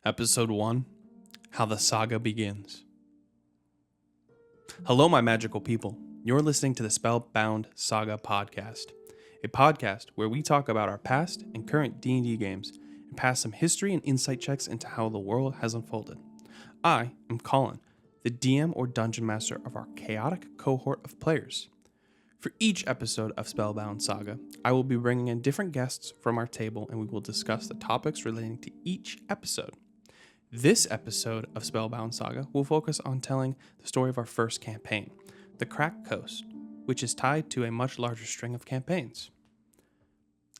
Episode 1, How the Saga Begins. Hello, my magical people. You're listening to the Spellbound Saga podcast, a podcast where we talk about our past and current D&D games and pass some history and insight checks into how the world has unfolded. I am Colin, the DM or Dungeon Master of our chaotic cohort of players. For each episode of Spellbound Saga, I will be bringing in different guests from our table and we will discuss the topics relating to each episode. This episode of Spellbound Saga will focus on telling the story of our first campaign, The Cracked Coast, which is tied to a much larger string of campaigns.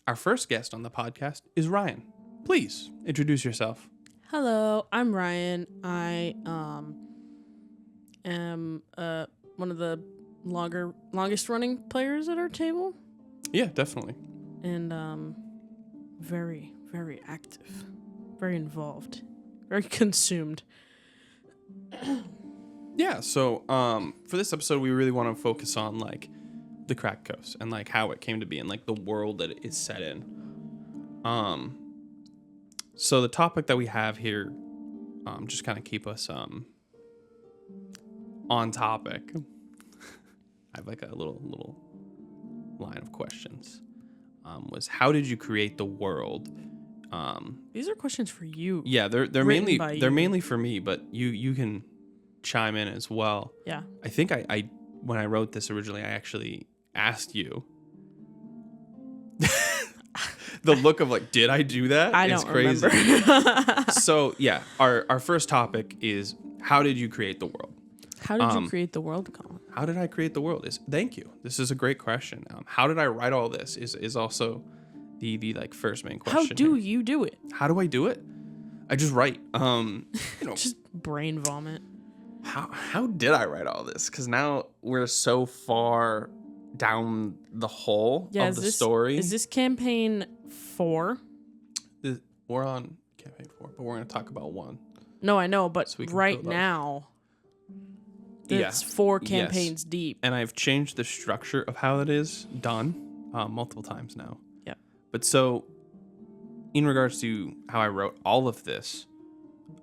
Our first guest on the podcast is Ryan. Please introduce yourself. Hello, I'm Ryan. I am one of the longest running players at our table. Yeah, definitely. And very, very active, very involved. Very consumed. Yeah, so for this episode, we really want to focus on like the Cracked Coast and like how it came to be and like the world that it is set in. So the topic that we have here, just kind of keep us on topic. I have like a little line of questions. Was how did you create the world? These are questions for you. Yeah, they're mainly for me, but you can chime in as well. Yeah. I think I when I wrote this originally, I actually asked you. The look of like, did I do that? I don't crazy. Remember. So yeah, our first topic is how did you create the world? How did you create the world, Colin? How did I create the world? Thank you. This is a great question. How did I write all this? Is also the like first main question. How do you do it? How do I do it? I just write. Just brain vomit. How did I write all this? Because now we're so far down the hole of the story. Is this campaign 4? We're on campaign 4, but we're going to talk about 1. No, I know, but so right now, it's 4 campaigns deep. And I've changed the structure of how it is done multiple times now. Yeah. But so, in regards to how I wrote all of this,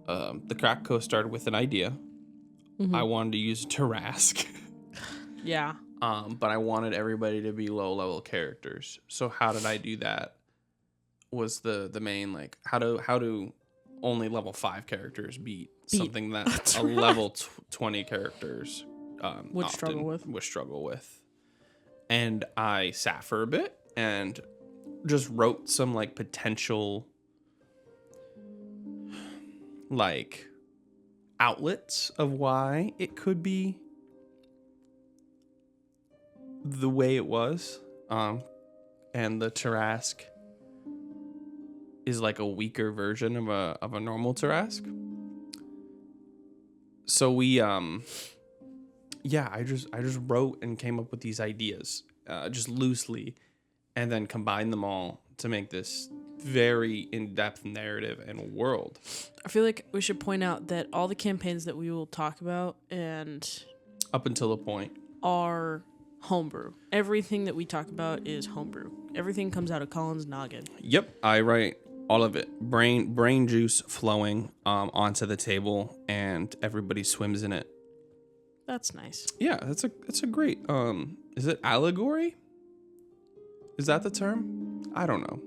the Cracked Coast started with an idea. Mm-hmm. I wanted to use Tarask. Yeah. But I wanted everybody to be low-level characters. So how did I do that? Was the main like how do only level 5 characters beat something that a level 20 characters would struggle with. And I sat for a bit and just wrote some like potential like outlets of why it could be the way it was. And the Tarask is like a weaker version of a normal Tarask. So we I just wrote and came up with these ideas just loosely and then combined them all to make this very in-depth narrative and world. I feel like we should point out that all the campaigns that we will talk about and up until a point are homebrew. Everything that we talk about is homebrew. Everything comes out of Colin's noggin. Yep, I write all of it. Brain juice flowing onto the table, and everybody swims in it. That's nice. Yeah, that's a great. Is it allegory? Is that the term? I don't know.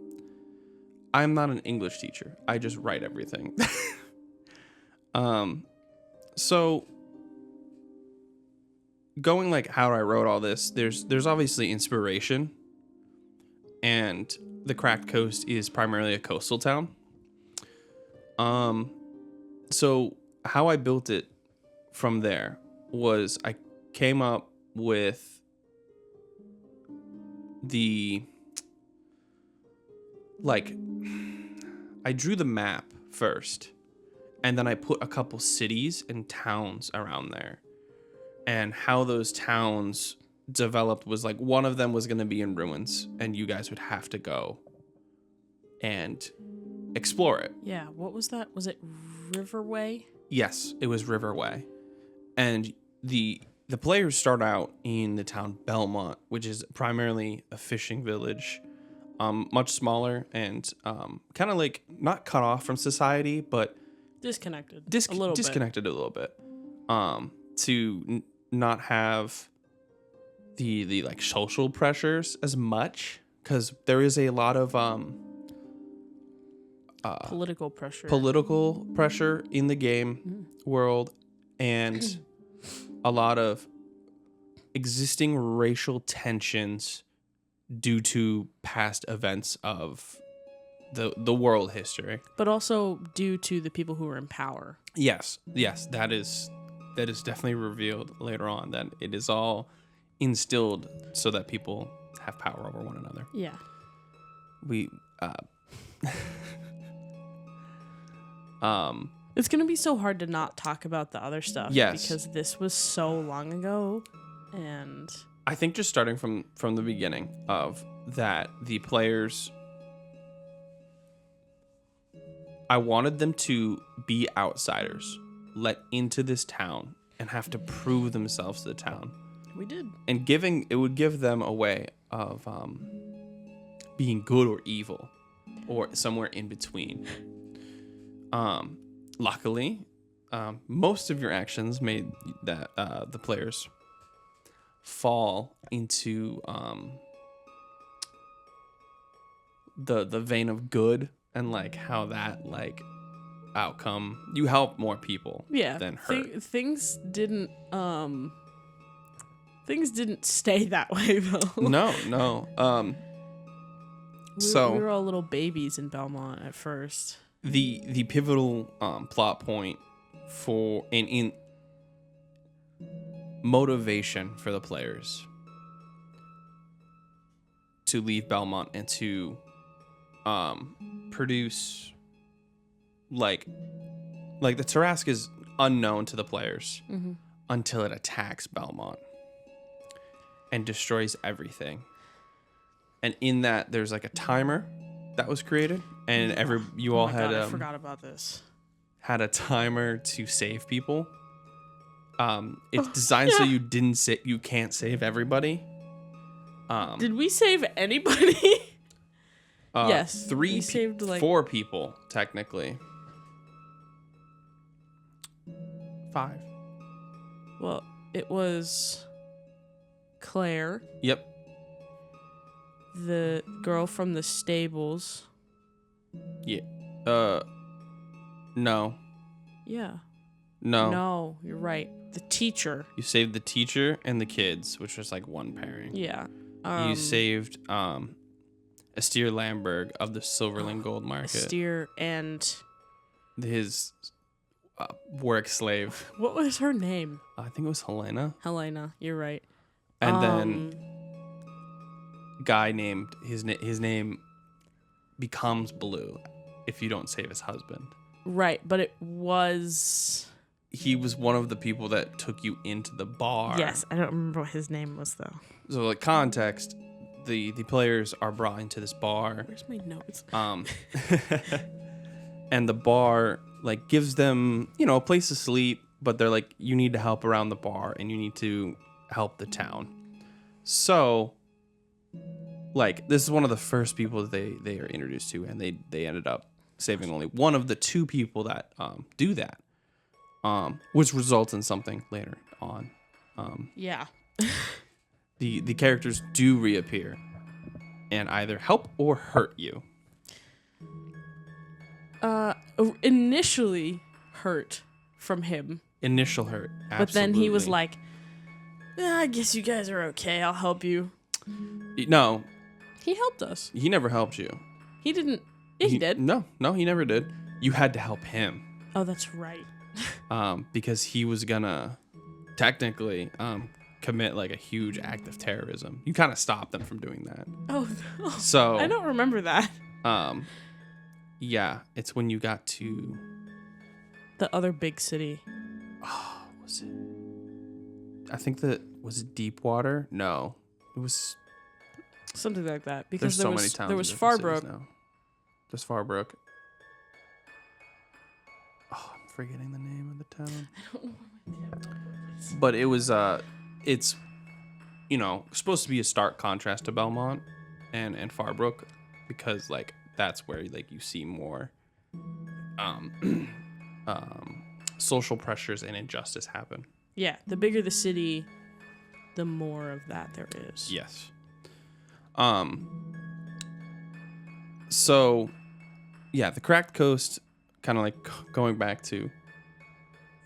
I'm not an English teacher. I just write everything. So going like how I wrote all this, there's obviously inspiration, and the Cracked Coast is primarily a coastal town. So how I built it from there was I came up with I drew the map first, and then I put a couple cities and towns around there. And how those towns developed was like one of them was going to be in ruins, and you guys would have to go and explore it. Yeah, what was that? Was it Riverway? Yes, it was Riverway. And the players start out in the town Belmont, which is primarily a fishing village. much smaller and kind of like not cut off from society, but disconnected. Disconnected a little bit. To not have the like social pressures as much, because there is a lot of Political pressure. political pressure in the game world, and a lot of existing racial tensions due to past events of the world history. But also due to the people who are in power. Yes, that is definitely revealed later on, that it is all instilled so that people have power over one another. Yeah. It's gonna be so hard to not talk about the other stuff. Yes. Because this was so long ago, and I think just starting from the beginning of that, the players, I wanted them to be outsiders, let into this town, and have to prove themselves to the town. we did. And it would give them a way of being good or evil, or somewhere in between. Luckily, most of your actions made that the players fall into the vein of good, and like how that like outcome, you help more people than hurt. Things didn't stay that way though. No. We were all little babies in Belmont at first. The pivotal plot point for in motivation for the players to leave Belmont and to produce like the Tarrasque is unknown to the players until it attacks Belmont and destroys everything. And in that, there's like a timer that was created, and you all had I forgot about this. Had a timer to save people. It's designed so you can't save everybody. Did we save anybody? Yes, we saved four people technically. 5. Well, it was Claire. Yep. The girl from the stables. Yeah. No. Yeah. No. No, you're right. The teacher. You saved the teacher and the kids, which was like one pairing. Yeah. You saved Asteer Lamberg of the Silverling Gold Market. Asteer and his work slave. What was her name? I think it was Helena. Helena, you're right. And then guy named his name becomes Blue if you don't save his husband. Right, but he was one of the people that took you into the bar. Yes, I don't remember what his name was though. So like context, the players are brought into this bar. Where's my notes? And the bar like gives them, a place to sleep, but they're like, you need to help around the bar and you need to help the town. So like this is one of the first people that they are introduced to, and they ended up saving only one of the 2 people that do that, which results in something later on. Yeah. The characters do reappear and either help or hurt you. Initially hurt from him. Initial hurt, absolutely. But then he was like, I guess you guys are okay. I'll help you. No. He helped us. He never helped you. He didn't. Yeah, he did. No, he never did. You had to help him. Oh, that's right. Because he was gonna technically commit like a huge act of terrorism. You kind of stopped them from doing that. Oh, no. So I don't remember that. Yeah, it's when you got to the other big city. Oh, was it? I think was it Deepwater? No, it was something like that. Because there's so many towns. There was Farbrook. There's Farbrook. Oh, I'm forgetting the name of the town. I don't know. But it was it's supposed to be a stark contrast to Belmont and Farbrook, because like that's where like you see more social pressures and injustice happen. Yeah, the bigger the city, the more of that there is. Yes. So, yeah, the Cracked Coast, kind of like going back to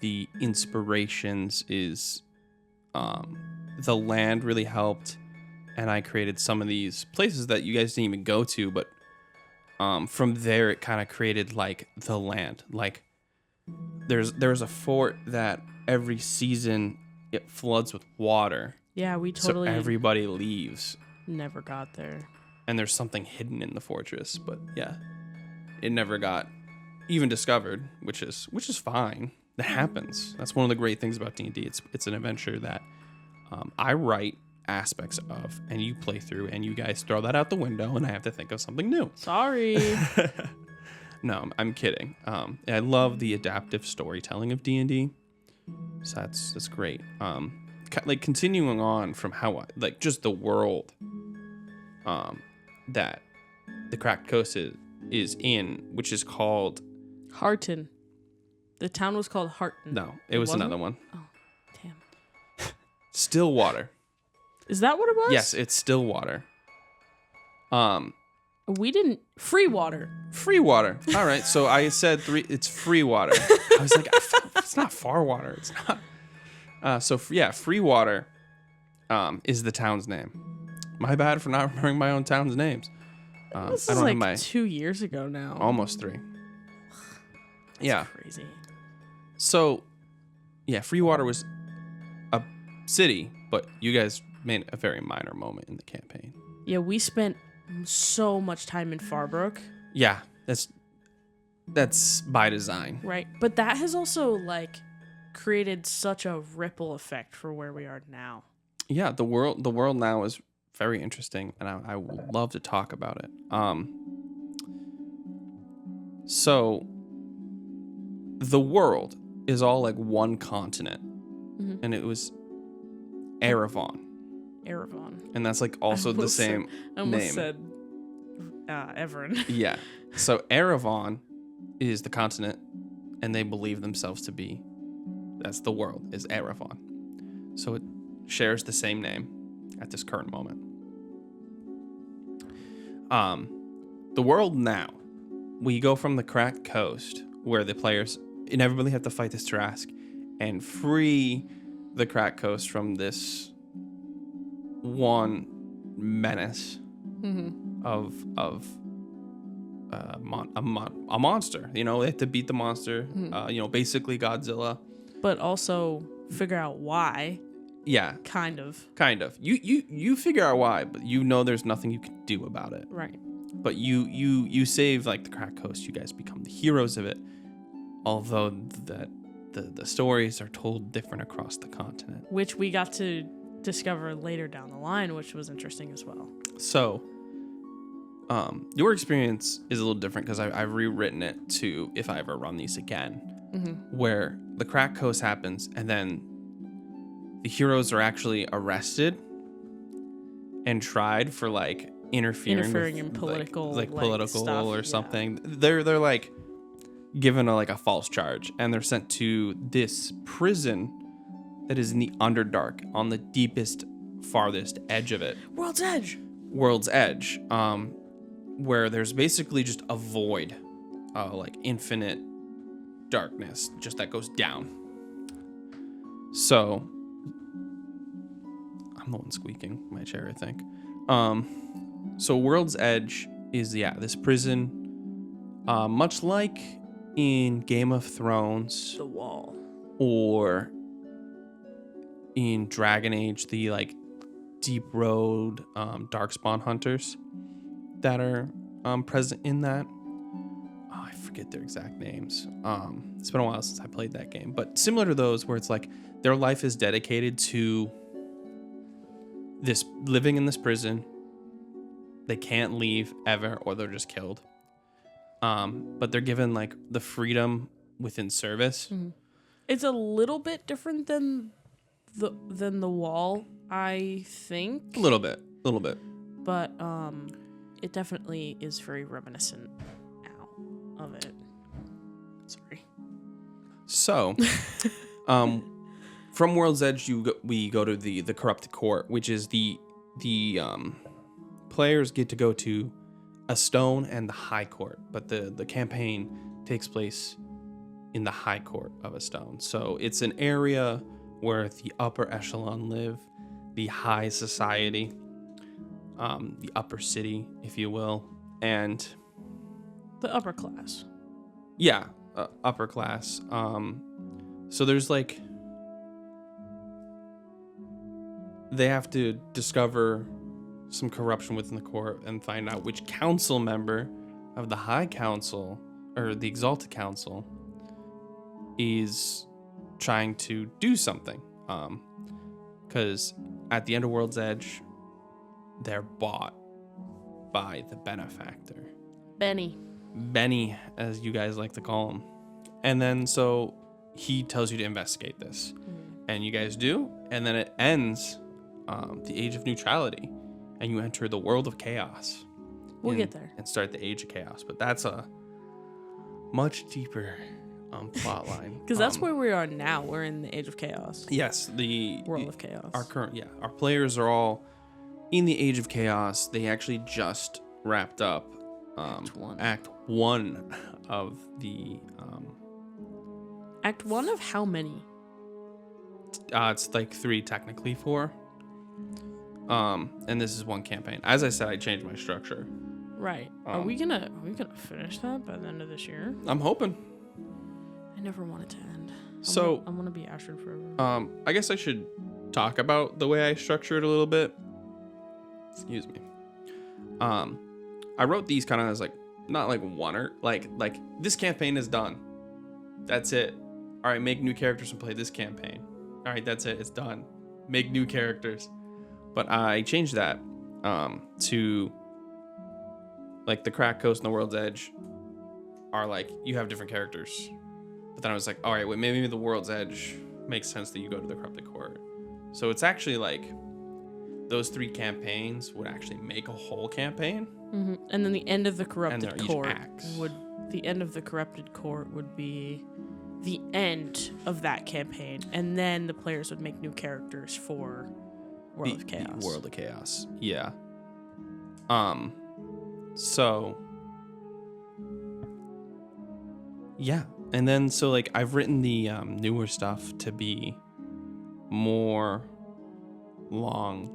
the inspirations, is the land really helped, and I created some of these places that you guys didn't even go to, but from there it kind of created like the land. Like there's a fort that every season it floods with water. Yeah, we totally So everybody leaves. never got there. And there's something hidden in the fortress, but yeah, it never got even discovered, which is fine. That happens. That's one of the great things about D&D. It's an adventure that I write aspects of, and you play through, and you guys throw that out the window, and I have to think of something new. Sorry. No, I'm kidding. I love the adaptive storytelling of D&D, so that's great. Like continuing on from how like just the world that the Cracked Coast is in, which is called Harton. The town was called Harton. No, it was another one. Oh, damn. Stillwater. Is that what it was? Yes, it's Stillwater. We didn't. Free water. Free water. All right, so I said it's free water. I was like, it's not far water. It's not. Free water is the town's name. My bad for not remembering my own town's names. This I is don't like have my 2 years ago now. almost 3. Yeah. Crazy. So, yeah, Freewater was a city, but you guys made a very minor moment in the campaign. Yeah, we spent so much time in Farbrook. Yeah, that's by design. Right. But that has also like created such a ripple effect for where we are now. Yeah, the world now is very interesting, and I would love to talk about it. So the world is all like one continent, and it was Erevan. And that's like also the same I almost name. said Everin. Yeah. So Erevan is the continent, and they believe themselves to be, that's the world, is Erevan. So it shares the same name at this current moment. The world now, we go from the Cracked Coast, where the players inevitably have to fight this Trask and free the Cracked Coast from this one menace of a monster. You know, they have to beat the monster. Basically Godzilla. But also figure out why. Yeah. Kind of. You figure out why, but you know there's nothing you can do about it. Right. But you save like the Cracked Coast. You guys become the heroes of it. Although the stories are told different across the continent. Which we got to discover later down the line, which was interesting as well. So, your experience is a little different because I've rewritten it to if I ever run these again, where the Cracked Coast happens and then the heroes are actually arrested and tried for like interfering in political, like political stuff, or something. They're like given a false charge, and they're sent to this prison that is in the Underdark, on the deepest, farthest edge of it. World's Edge. Where there's basically just a void, like infinite darkness, just that goes down. So, I'm the one squeaking my chair, I think. So World's Edge is, this prison, much like in Game of Thrones. The Wall. Or in Dragon Age, the like Deep Road Darkspawn hunters that are present in that. I forget their exact names. It's been a while since I played that game, but similar to those, where it's like their life is dedicated to this living in this prison. They can't leave ever, or they're just killed. But they're given like the freedom within service. It's a little bit different than the Wall, I think. A little bit. But it definitely is very reminiscent now of it. Sorry. So, from World's Edge, we go to the Corrupted Court, which is the players get to go to a stone and the High Court, but the campaign takes place in the High Court of a stone. So it's an area where the upper echelon live, the high society, the upper city, if you will, and the upper class. Yeah, upper class. So there's like, they have to discover some corruption within the court and find out which council member of the High Council or the Exalted Council is trying to do something. Because at the end of World's Edge, they're bought by the benefactor. Benny, as you guys like to call him. And then so he tells you to investigate this. And you guys do. And then it ends the Age of Neutrality. And you enter the world of chaos. We'll get there. And start the Age of Chaos. But that's a much deeper plot line. Because that's where we are now. We're in the Age of Chaos. Yes. World of Chaos. Our players are all in the Age of Chaos. They actually just wrapped up Act 1 of the... Act 1 of how many? It's like 3, technically 4. And this is one campaign. As I said, I changed my structure. Right. Are we gonna finish that by the end of this year? I'm hoping. I never want it to end. I'm gonna be Astrid forever. I guess I should talk about the way I structure it a little bit. Excuse me. I wrote these kind of as like, not like one or like this campaign is done. That's it. All right, make new characters and play this campaign. All right, that's it. It's done. Make new characters. But I changed that to like the Crack Coast and the World's Edge are like, you have different characters. But then I was like, all right, wait, maybe the World's Edge makes sense that you go to the Corrupted Court. So it's actually like those 3 campaigns would actually make a whole campaign. Mm-hmm. And then the end of the Corrupted Court would be the end of that campaign, and then the players would make new characters for World of Chaos. World of Chaos, yeah. So yeah, and then so like I've written the newer stuff to be more long,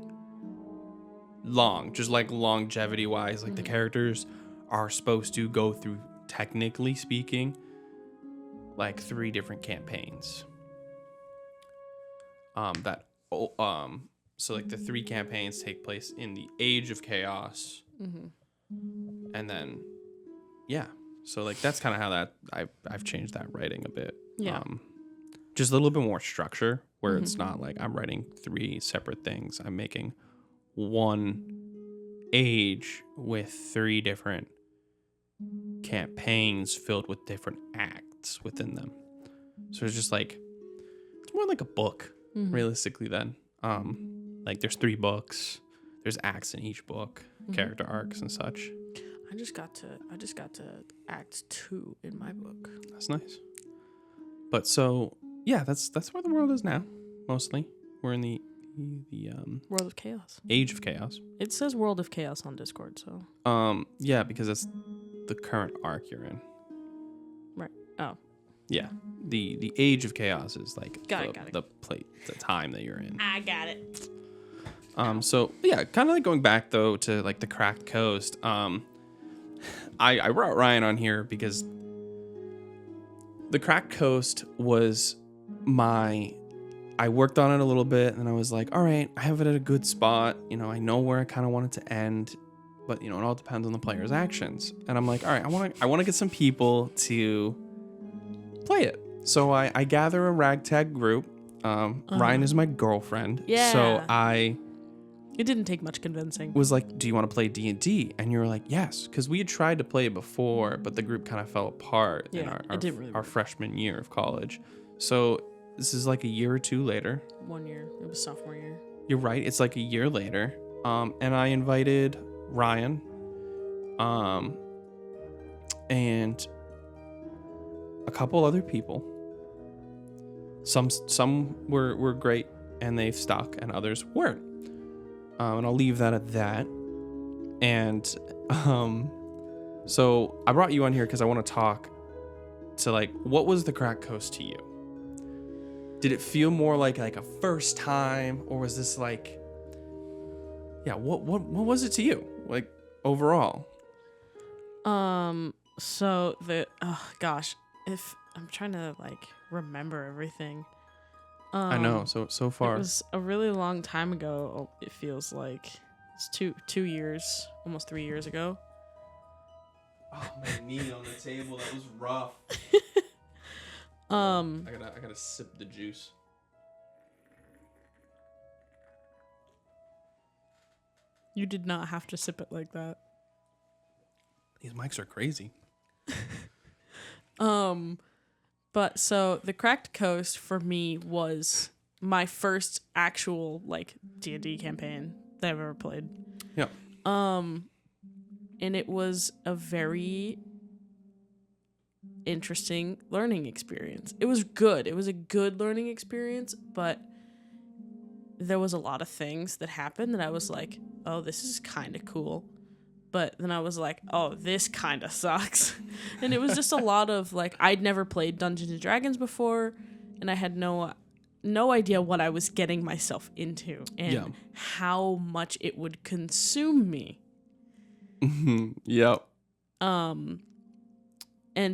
just like longevity wise. Like the characters are supposed to go through, technically speaking, like 3 different campaigns. So like the 3 campaigns take place in the Age of Chaos. And then so like that's kind of how that I've changed that writing a bit. Just a little bit more structure where it's not like I'm writing 3 separate things. I'm making one age with 3 different campaigns filled with different acts within them. So it's just like, it's more like a book, realistically then. Like there's 3 books, there's acts in each book, character arcs and such. I just got to Act 2 in my book. That's nice. But so yeah, that's where the world is now, mostly. We're in the World of Chaos. Age of Chaos. It says World of Chaos on Discord, so. Yeah, because that's the current arc you're in. Right. Oh. Yeah. The Age of Chaos is like got it. The time that you're in. I got it. So yeah, kind of like going back though to like the Cracked Coast. I brought Ryan on here because the Cracked Coast was I worked on it a little bit and I was like, all right, I have it at a good spot. You know, I know where I kind of want it to end, but you know, it all depends on the player's actions. And I'm like, all right, I want to get some people to play it. So I gather a ragtag group. Ryan is my girlfriend. Yeah. So It didn't take much convincing. Was like, do you want to play D&D? And you were like, yes, because we had tried to play it before, but the group kind of fell apart in our freshman year of college. So this is like a year or 2 later. 1 year. It was sophomore year. You're right. It's like a year later. And I invited Ryan, and a couple other people, Some were great and they've stuck, and others weren't. And I'll leave that at that. And so I brought you on here because I want to talk to, like, what was the Crack Coast to you? Did it feel more like a first time, or was this like, yeah, what was it to you, like, overall? So gosh, if I'm trying to like remember everything. I know, so far. It was a really long time ago. It feels like it's 2 years, almost 3 years ago. Oh, my knee on the table, that was rough. I gotta sip the juice. You did not have to sip it like that. These mics are crazy. But so the Cracked Coast for me was my first actual like D&D campaign that I've ever played. Yeah. And it was a very interesting learning experience. It was good. It was a good learning experience, but there was a lot of things that happened that I was like, oh, this is kind of cool. But then I was like, oh, this kind of sucks. And it was just a lot of, like, I'd never played Dungeons and Dragons before, and I had no idea what I was getting myself into and how much it would consume me. Yep. And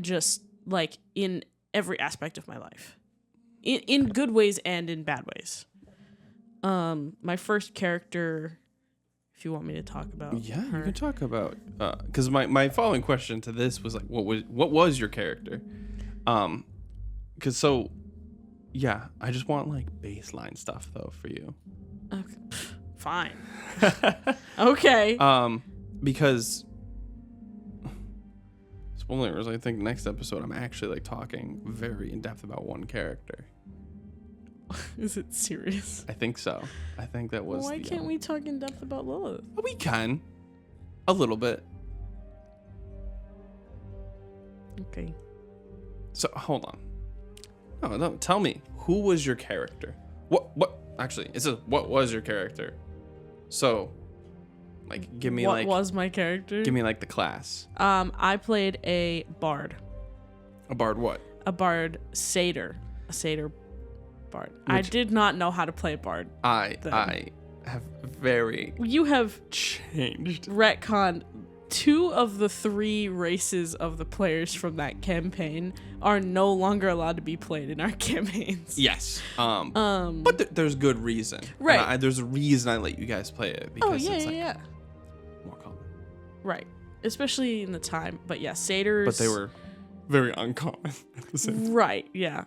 just, like, in every aspect of my life. In good ways and in bad ways. My first character... If you want me to talk about her. You can talk about because my following question to this was like, what was your character? Because I just want like baseline stuff though for you. Okay. Fine. Okay. Because spoilers, I think next episode I'm actually like talking very in depth about one character. Is it serious? I think so. I think that was. Why can't we talk in depth about Lilith? We can. A little bit. Okay. So, hold on. No, tell me. Who was your character? What actually, it says what was your character? So, like, give me what was my character? Give me like the class. I played a bard. A bard what? A bard satyr. A satyr bard. I did not know how to play a bard. I have very You have changed. Retconned 2 of the 3 races of the players from that campaign are no longer allowed to be played in our campaigns. Yes. But there's good reason. Right. There's a reason I let you guys play it because it's like more common. Right. Especially in the time. But yeah, satyrs. But they were very uncommon at the same time. Right. Yeah.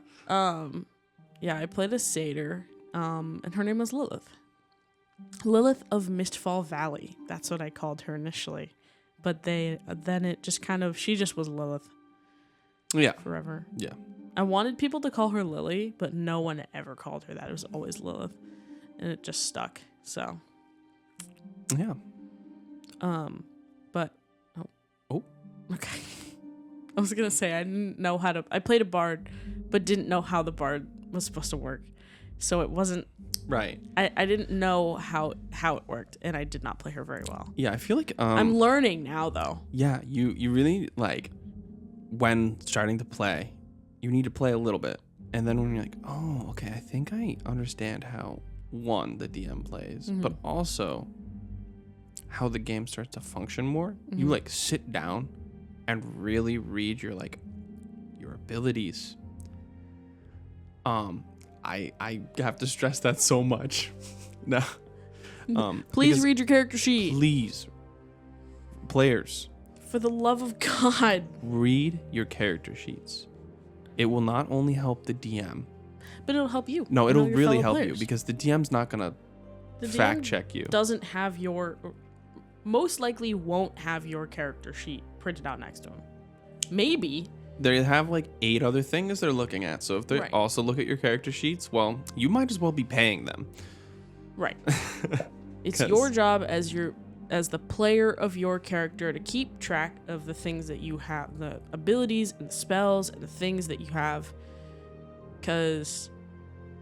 Yeah, I played a satyr, and her name was Lilith. Lilith of Mistfall Valley. That's what I called her initially. But she just was Lilith. Yeah. Forever. Yeah. I wanted people to call her Lily, but no one ever called her that. It was always Lilith. And it just stuck, so. Yeah. But, Oh. Okay. I was gonna say, I played a bard, but didn't know how the bard was supposed to work, so it wasn't right. I didn't know how it worked, and I did not play her very well. I feel like I'm learning now though. You really, like, when starting to play, you need to play a little bit, and then when you're like, oh, okay, I think I understand how the DM plays, but also how the game starts to function more. You like sit down and really read your abilities. I have to stress that so much. No. Please read your character sheet. Please. Players. For the love of God. Read your character sheets. It will not only help the DM. But it'll help you. No, it'll really help you because the DM's not going to fact check you. Doesn't have most likely won't have your character sheet printed out next to him. Maybe. They have like 8 other things they're looking at. So if they also look at your character sheets, well, you might as well be paying them. Right. It's your job as the player of your character to keep track of the things that you have, the abilities and the spells and the things that you have. Because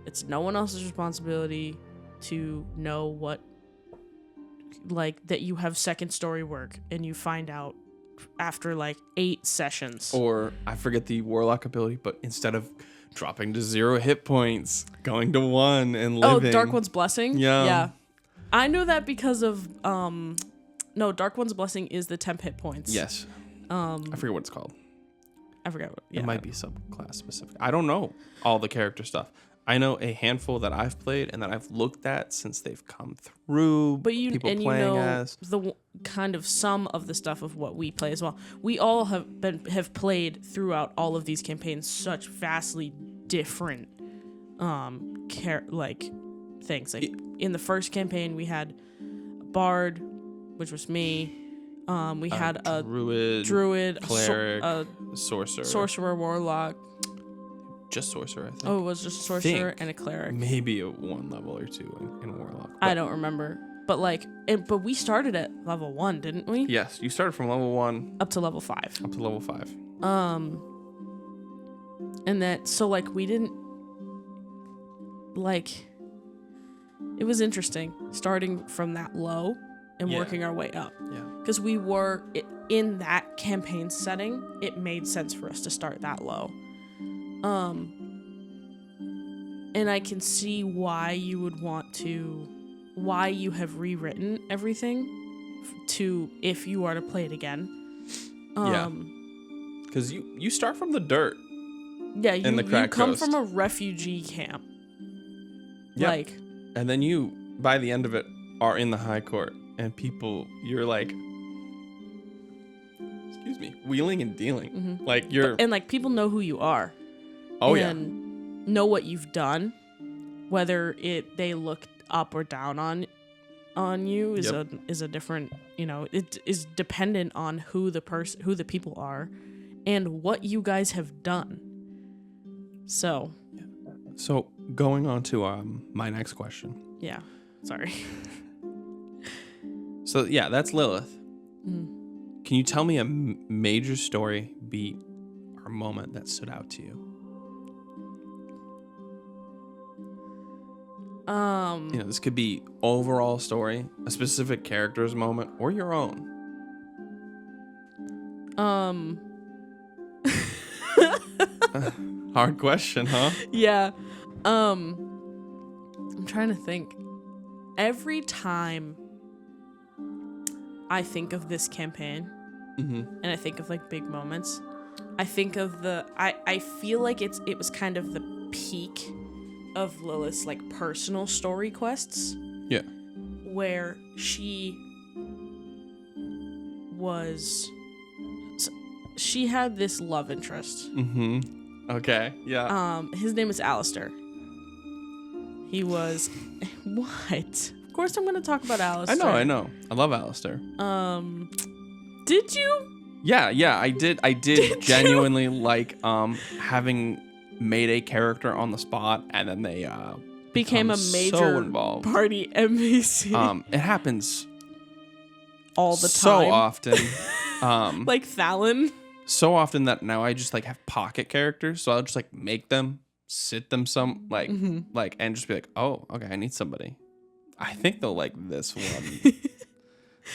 It's no one else's responsibility to know what, like, that you have second story work and you find out after like 8 sessions. Or I forget the warlock ability, but instead of dropping to 0 hit points, going to 1 and living. Oh, Dark One's Blessing? Yeah. Yeah. I know that because of no, Dark One's Blessing is the temp hit points. Yes. I forget what it's called. I forgot what. Yeah. It might be subclass specific. I don't know all the character stuff. I know a handful that I've played and that I've looked at since they've come through. But you people and playing you know as the kind of some of the stuff of what we play as well. We all have played throughout all of these campaigns such vastly different things. Like in the first campaign we had a bard, which was me. We had a druid, cleric, a sorcerer, warlock. Just sorcerer, I think. Oh, it was just a sorcerer and a cleric. Maybe a 1 level or 2 in warlock. I don't remember. But but we started at level 1, didn't we? Yes, you started from level 1 up to level 5. Up to level 5. And that, so we didn't it was interesting starting from that low and working our way up. Yeah. Because we were in that campaign setting, it made sense for us to start that low. And I can see why you would want to, why you have rewritten everything to, if you are to play it again. Because you start from the dirt. Yeah, you come coast. from a refugee camp. Yep. And then you, by the end of it, are in the high court, and people, you're like, excuse me, wheeling and dealing. Mm-hmm. And people know who you are. Oh, and know what you've done, whether they look up or down on you is a different, it is dependent on who the people are and what you guys have done. So going on to my next question. Yeah, sorry. So yeah, that's Lilith. Mm. Can you tell me a major story, beat, or moment that stood out to you? This could be overall story, a specific character's moment, or your own. Hard question, huh? Yeah. I'm trying to think. Every time I think of this campaign, and I think of big moments, I think of I feel like it was kind of the peak of Lilith's personal story quests. Yeah. Where she had this love interest. Mm-hmm. Okay. Yeah. His name is Alistair. He was what? Of course I'm gonna talk about Alistair. I know. I love Alistair. Did you? Yeah, I did genuinely like having made a character on the spot, and then they became a major party NPC. It happens all the time. So often. Like Fallon. So often that now I just have pocket characters, so I'll just make them, sit them and just be like, oh, okay, I need somebody. I think they'll like this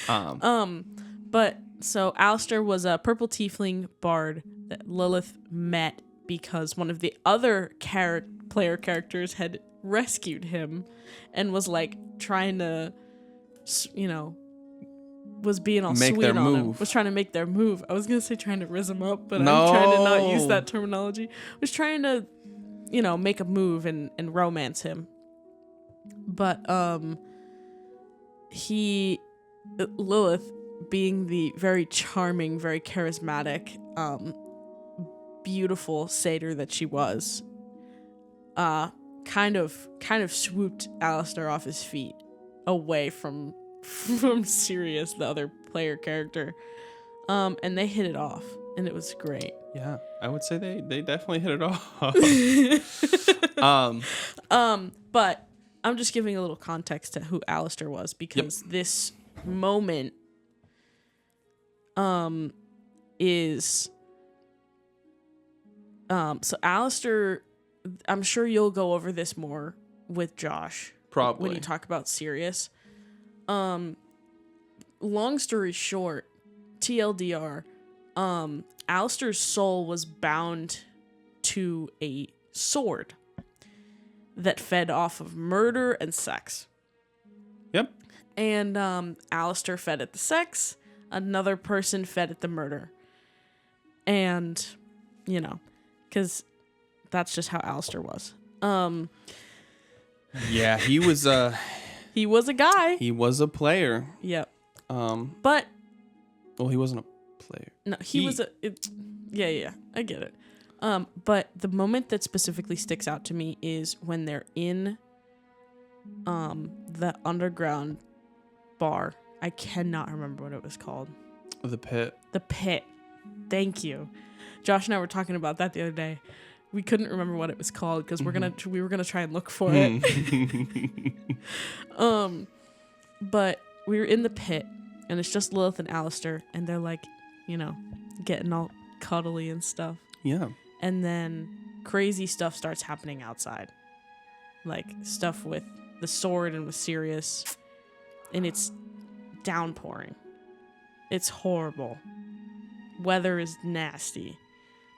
one. But so Alistair was a purple tiefling bard that Lilith met because one of the other player characters had rescued him and was trying to, was being all make sweet their on move. him. Was trying to make their move. I was gonna say trying to rizz him up, but no. I'm trying to not use that terminology. Was trying to, make a move and romance him. But Lilith, being the very charming, very charismatic, beautiful satyr that she was, kind of swooped Alistair off his feet away from Sirius, the other player character, and they hit it off, and it was great. Yeah, I would say they definitely hit it off. But I'm just giving a little context to who Alistair was, because this moment is so Alistair I'm sure you'll go over this more with Josh. Probably. When you talk about Sirius. Long story short, TLDR, Alistair's soul was bound to a sword that fed off of murder and sex. Yep. And Alistair fed at the sex, another person fed at the murder. And, you know, because that's just how Alistair was. Yeah, he was he was a guy. he was a player. Yep. But well, he wasn't a player. No, he was a yeah, I get it. But the moment that specifically sticks out to me is when they're in the underground bar. I cannot remember what it was called. The pit. The pit. Thank you. Josh and I were talking about that the other day. We couldn't remember what it was called because we were gonna try and look for it. But we were in the pit and it's just Lilith and Alistair and they're like, you know, getting all cuddly and stuff. Yeah. And then crazy stuff starts happening outside. Like stuff with the sword and with Sirius. And it's downpouring. It's horrible. Weather is nasty.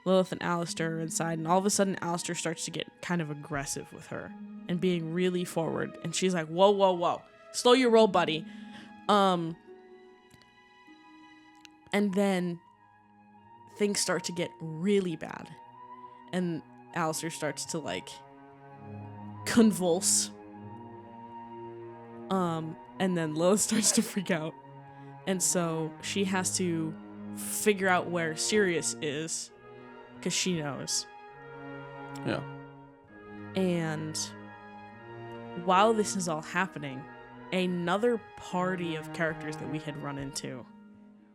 Lilith and Alistair are inside, and all of a sudden Alistair starts to get kind of aggressive with her and being really forward. And she's like, whoa, whoa, whoa. Slow your roll, buddy. And then things start to get really bad. And Alistair starts to, like, convulse. And then Lilith starts to freak out. And so she has to figure out where Sirius is, because she knows. Yeah. And while this is all happening, another party of characters that we had run into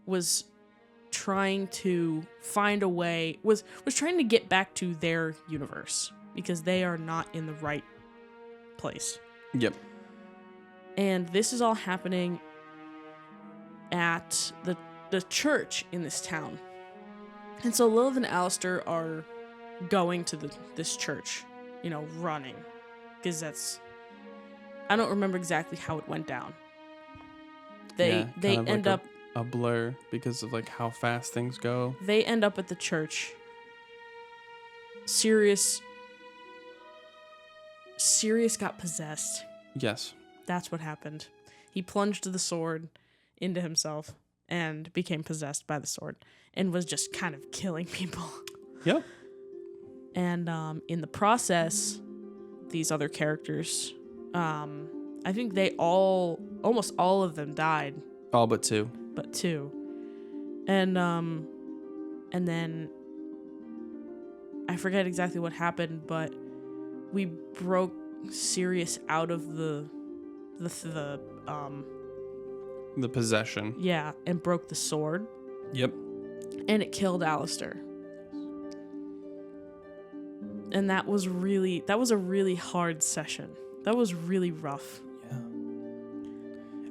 was trying to find a way, was trying to get back to their universe, because they are not in the right place. Yep. And this is all happening at the church in this town. And so Lilith and Alistair are going to this church, you know, running. Because that's... I don't remember exactly how it went down. They end up... A blur because of, like, how fast things go. They end up at the church. Sirius got possessed. Yes. That's what happened. He plunged the sword into himself and became possessed by the sword and was just kind of killing people. Yep. And in the process, these other characters, I think almost all of them died. All but two. But two. And then I forget exactly what happened, but we broke Sirius out of the possession. Yeah, and broke the sword. Yep. And it killed Alistair. And that was a really hard session. That was really rough. Yeah.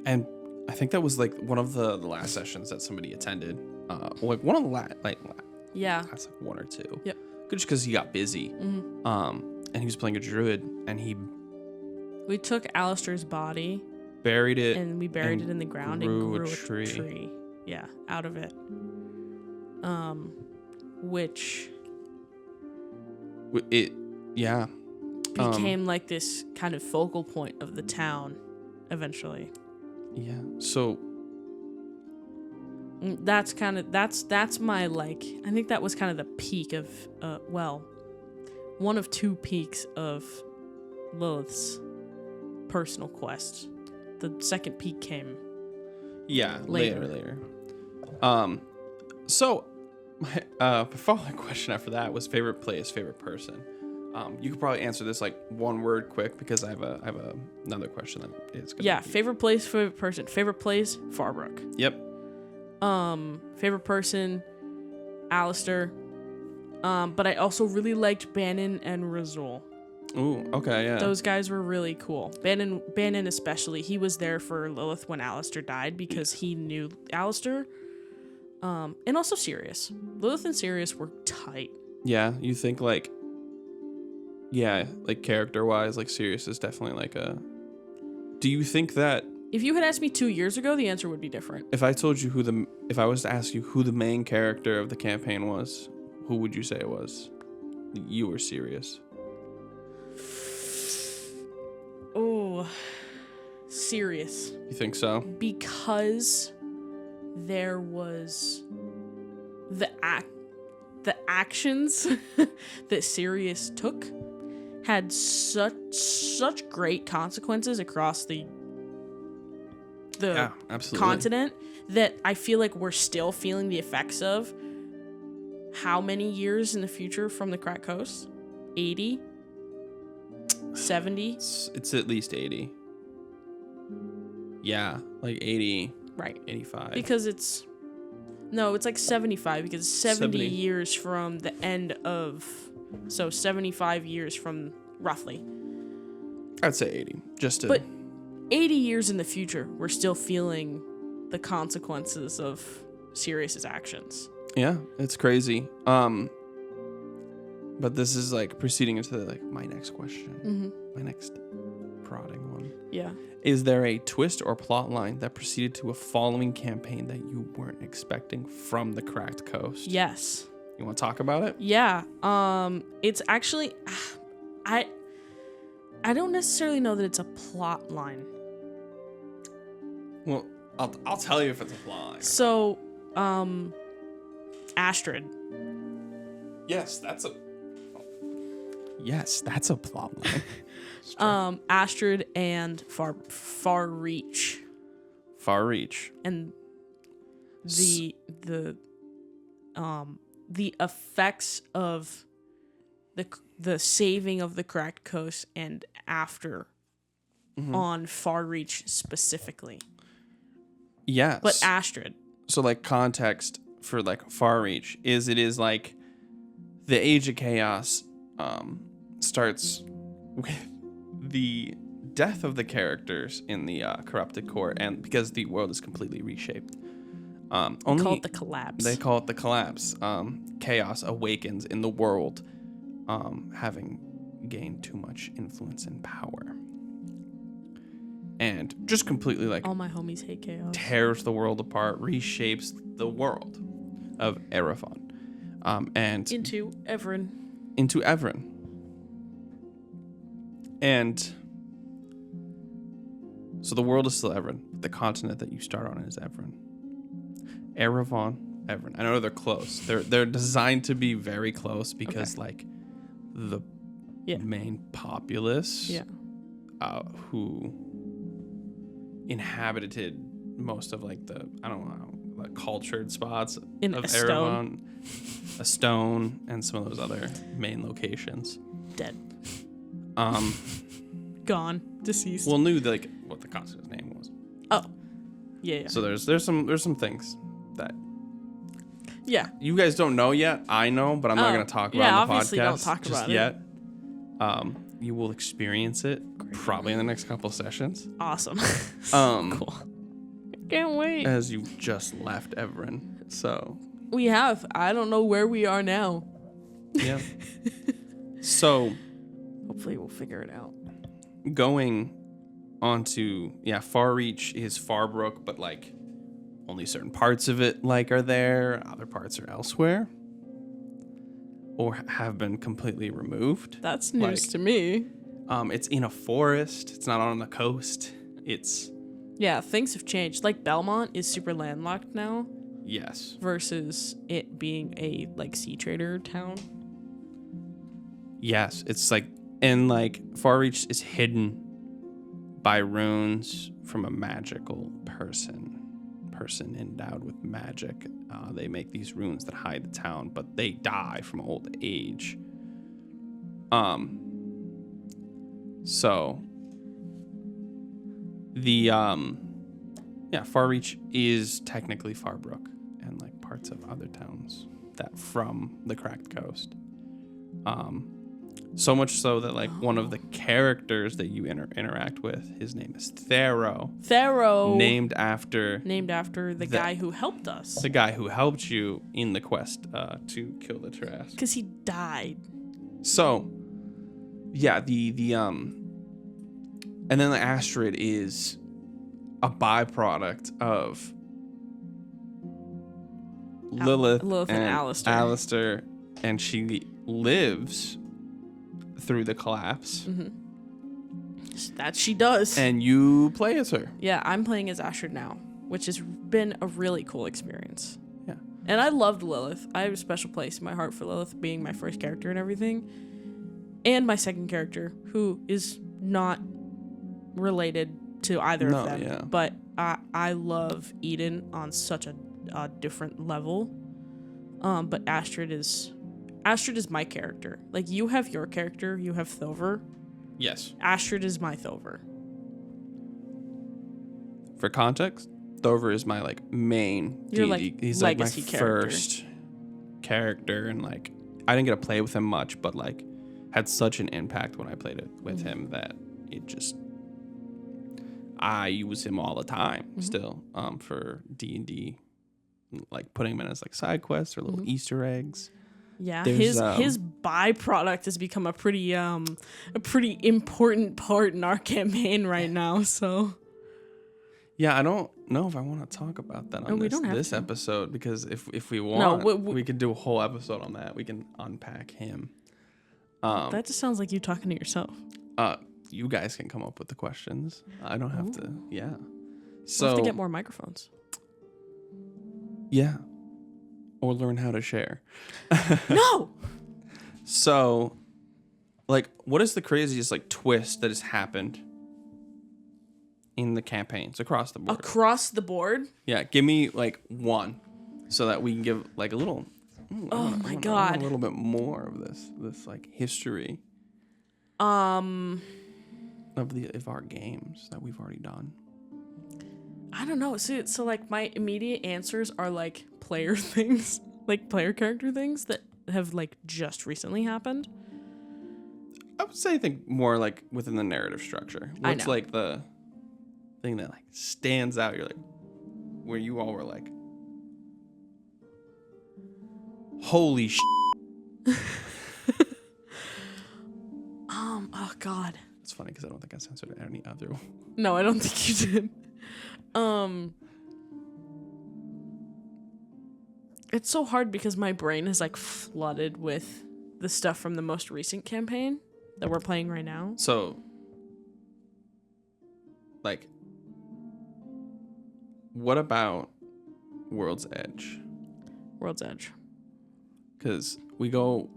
And I think that was like one of the last sessions that somebody attended. Like one of the last like one or two. Yep. Just because he got busy. Mm-hmm. And he was playing a druid, and we took Alistair's body, buried it, and we buried it in the ground and grew a tree. Yeah, out of it. Which it became like this kind of focal point of the town eventually. Yeah. So that's my, like, I think that was kind of the peak of one of two peaks of Lilith's personal quest. The second peak came later. So my following question after that was favorite place, favorite person. You could probably answer this like one word quick, because I have another question that is gonna be... Favorite place, favorite person. Favorite place, Farbrook. Yep. Favorite person, Alistair. But I also really liked Bannon and Razul. Ooh, okay, yeah. Those guys were really cool. Bannon especially. He was there for Lilith when Alistair died because he knew Alistair. And also Sirius. Lilith and Sirius were tight. Yeah, you think like Yeah, like character-wise, like Sirius is definitely like a... Do you think that... If you had asked me 2 years ago, the answer would be different. If I told you if I was to ask you who the main character of the campaign was, who would you say it was? You or Sirius? Oh, Sirius. You think so? Because there was the actions that Sirius took had such great consequences across the continent that I feel like we're still feeling the effects of. How many years in the future from the Cracked Coast? 80? 70? It's at least 80. Yeah, like 80. Right. 85. Because it's like 75 because 70 years from the end of... So 75 years from roughly. I'd say 80. But 80 years in the future, we're still feeling the consequences of Sirius's actions. Yeah, it's crazy. But this is like proceeding into like my next question. Mm-hmm. My next prodding one. Yeah. Is there a twist or plot line that proceeded to a following campaign that you weren't expecting from the Cracked Coast? Yes. You want to talk about it? Yeah. It's actually I don't necessarily know that it's a plot line. Well, I'll tell you if it's a plot line. So, Astrid. Yes, that's a plot line. Astrid and Far Reach. Far Reach. And the effects of the saving of the Cracked Coast and after on Far Reach specifically. Yes. But Astrid. So like context for like Far Reach is like the Age of Chaos starts with the death of the characters in the corrupted core, and because the world is completely reshaped. They call it the collapse. They call it the collapse. Chaos awakens in the world, having gained too much influence and power. And just completely like all my homies hate chaos. Tears the world apart, reshapes the world of Erevan, and into Everin. And so the world is still Everin. The continent that you start on is Everin. Erevan. I know they're close. They're designed to be very close because like the main populace, who inhabited most of like the like cultured spots of Erevan, a stone, and some of those other main locations. Dead. Gone. Deceased. Well, knew like what the continent's name was. Oh. Yeah. So there's some things that you guys don't know yet. I know, but I'm not going to talk about it on the obviously podcast don't talk just about yet. You will experience it probably in the next couple sessions. Awesome. Cool. Can't wait. As you just left Everin, so we have. I don't know where we are now. Yeah. So hopefully we'll figure it out. Going on to Far Reach is Farbrook, but like only certain parts of it like are there, other parts are elsewhere, or have been completely removed. That's news to me. It's in a forest. It's not on the coast. Things have changed. Like Belmont is super landlocked now. Yes. Versus it being a like sea trader town. Yes, it's like, and like Far Reach is hidden by runes from a magical person endowed with magic. They make these runes that hide the town, but they die from old age. So the Far Reach is technically Farbrook and like parts of other towns that from the Cracked Coast. So much so that like one of the characters that you interact with, his name is Thero. Named after the guy who helped us. The guy who helped you in the quest to kill the Trask. Because he died. So yeah, and then the Astrid is a byproduct of Lilith and Alistair, and she lives through the collapse. That she does. And you play as her. Yeah, I'm playing as Astrid now, which has been a really cool experience. Yeah. And I loved Lilith. I have a special place in my heart for Lilith being my first character and everything. And my second character, who is not related to either of them. Yeah. But I love Eden on such a different level. But Astrid is my character. Like, you have your character, you have Thover. Yes. Astrid is my Thover. For context, Thover is my main Your deity. He's legacy my character. first character, and I didn't get to play with him much, but had such an impact when I played it with him that it just I use him all the time still for D&D, putting him in as side quests or little Easter eggs. Yeah, There's, his byproduct has become a pretty important part in our campaign right now. So yeah, I don't know if I want to talk about that on this episode, because if we want, we could do a whole episode on that. We can unpack him. That just sounds like you talking to yourself. You guys can come up with the questions. I don't have to. Yeah. So We'll have to get more microphones. Yeah. Or learn how to share. No. So, what is the craziest twist that has happened in the campaigns across the board? Across the board? Yeah, give me one, so that we can give a little. Oh my god! A little bit more of this history. Of our games that we've already done. I don't know. So my immediate answers are player things, player character things that have just recently happened. I would say think more within the narrative structure. What's the thing that stands out? You're where you all were holy shit. Oh god. It's funny because I don't think I censored any other one. No, I don't think you did. It's so hard because my brain is flooded with the stuff from the most recent campaign that we're playing right now. So, what about World's Edge? World's Edge. Because we go,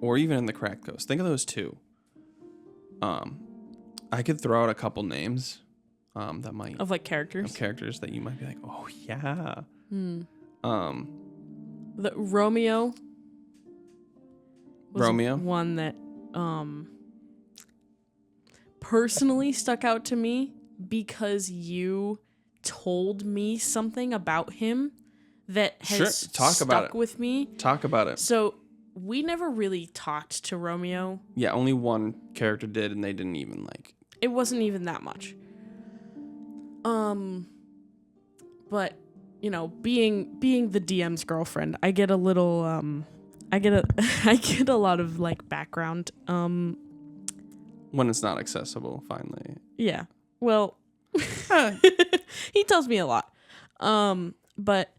or even in the Cracked Coast. Think of those two. I could throw out a couple names that might of characters that you might be oh yeah. The Romeo was one that personally stuck out to me because you told me something about him that has stuck with me. Talk about it. So we never really talked to Romeo. Yeah, only one character did, and they didn't even It wasn't even that much. But being the DM's girlfriend, I get a little I get a lot of background when it's not accessible. Finally. Yeah. Well, he tells me a lot. But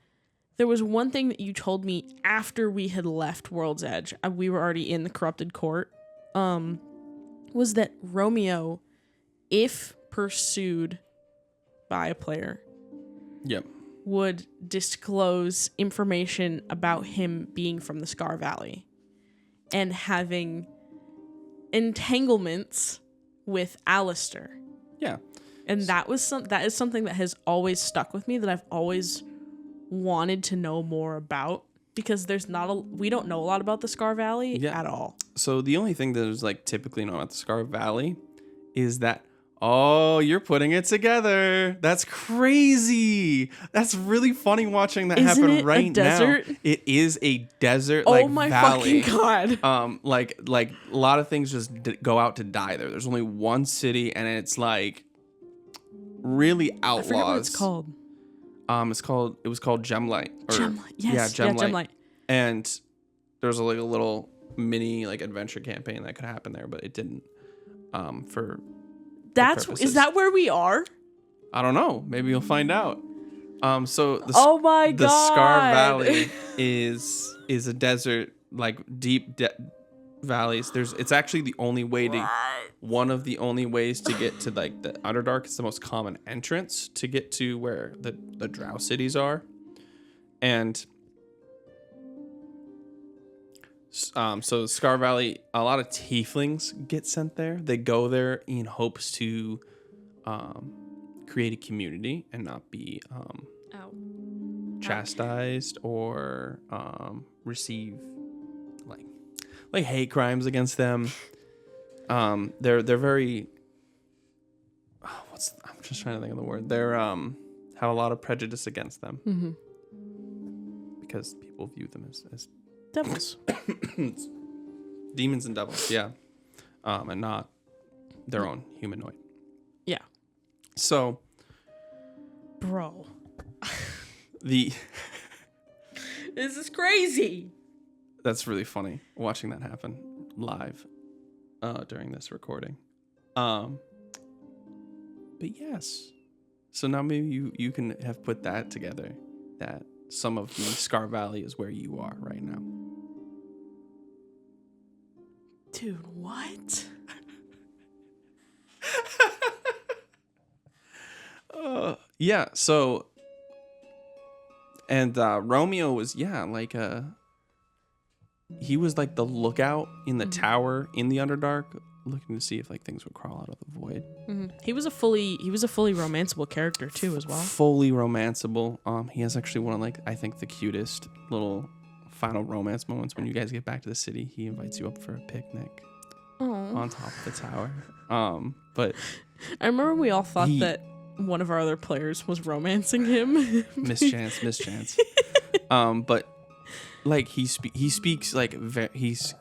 there was one thing that you told me after we had left World's Edge. We were already in the corrupted court. Was that Romeo, if pursued by a player, would disclose information about him being from the Scar Valley and having entanglements with Alistair. Yeah. And that is something that has always stuck with me, that I've always wanted to know more about, because we don't know a lot about the Scar Valley at all. So the only thing that is typically known about the Scar Valley is that, oh, you're putting it together. That's crazy. That's really funny watching that happen right now. It is a desert oh my valley. Fucking god. A lot of things just go out to die there. There's only one city, and it's really outlaws. I forget what it's called. It was called Gemlight. Gemlight. Yes. Yeah, Gemlight. And there's a little mini like adventure campaign that could happen there, but it didn't. For Is that where we are? I don't know. Maybe you'll find out. So Oh my god, the Scar Valley is a desert, like deep valleys. It's actually the only way to one of the only ways to get to like the Underdark. It's the most common entrance to get to where the Drow cities are, and so Scar Valley, a lot of tieflings get sent there. They go there in hopes to create a community and not be chastised or receive like hate crimes against them. They're very I'm just trying to think of the word. They're have a lot of prejudice against them because people view them as devils. Demons and devils, yeah. And not their own humanoid. Yeah. So, bro. This is crazy. That's really funny watching that happen live during this recording. But yes. So now maybe you can have put that together, that some of the Scar Valley is where you are right now. Dude, what? Yeah, so and Romeo was he was like the lookout in the tower in the Underdark, looking to see if like things would crawl out of the void. He was a fully romanceable character too as well. Fully romanceable. He has actually one of like I think the cutest little final romance moments when you guys get back to the city. He invites you up for a picnic on top of the tower. But I remember we all thought that one of our other players was romancing him. mischance. But like he speaks like it's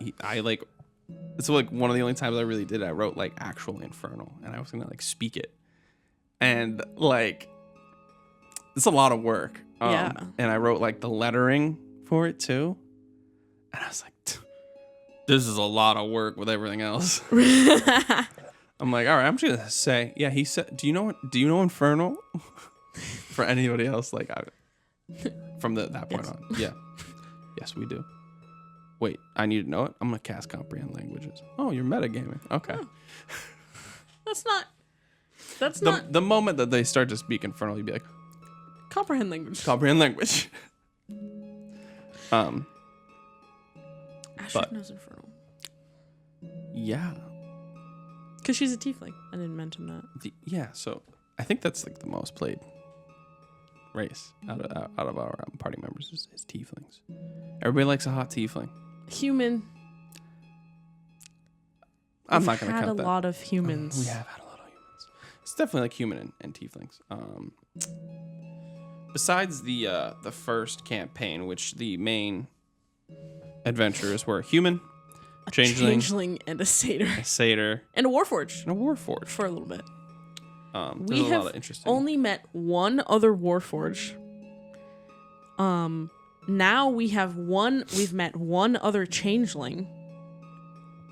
like one of the only times I really did it. I wrote like actual infernal, and I was gonna like speak it, and like it's a lot of work. Yeah. And I wrote like the lettering for it too, and I was like, this is a lot of work with everything else. I'm like, all right, I'm just gonna say, yeah. He said, do you know infernal? For anybody else, like from that point on, yeah, yes, we do. Wait, I need to know it. I'm gonna cast comprehend languages. Oh, you're metagaming. Okay. Oh. That's not. The moment that they start to speak infernal, you'd be like, comprehend language. Comprehend language. Ashley knows infernal. Yeah. Because she's a tiefling. I didn't mention that. Yeah, so I think that's like the most played race out of our party members is tieflings. Everybody likes a hot tiefling. Human. I'm not going to count that. We've had a lot of humans. We have had a lot of humans. It's definitely like human and tieflings. Besides the first campaign, which the main adventurers were human, changeling and a satyr. And a warforged. For a little bit. We have a lot of interesting. Only met one other warforged. Now we've met one other changeling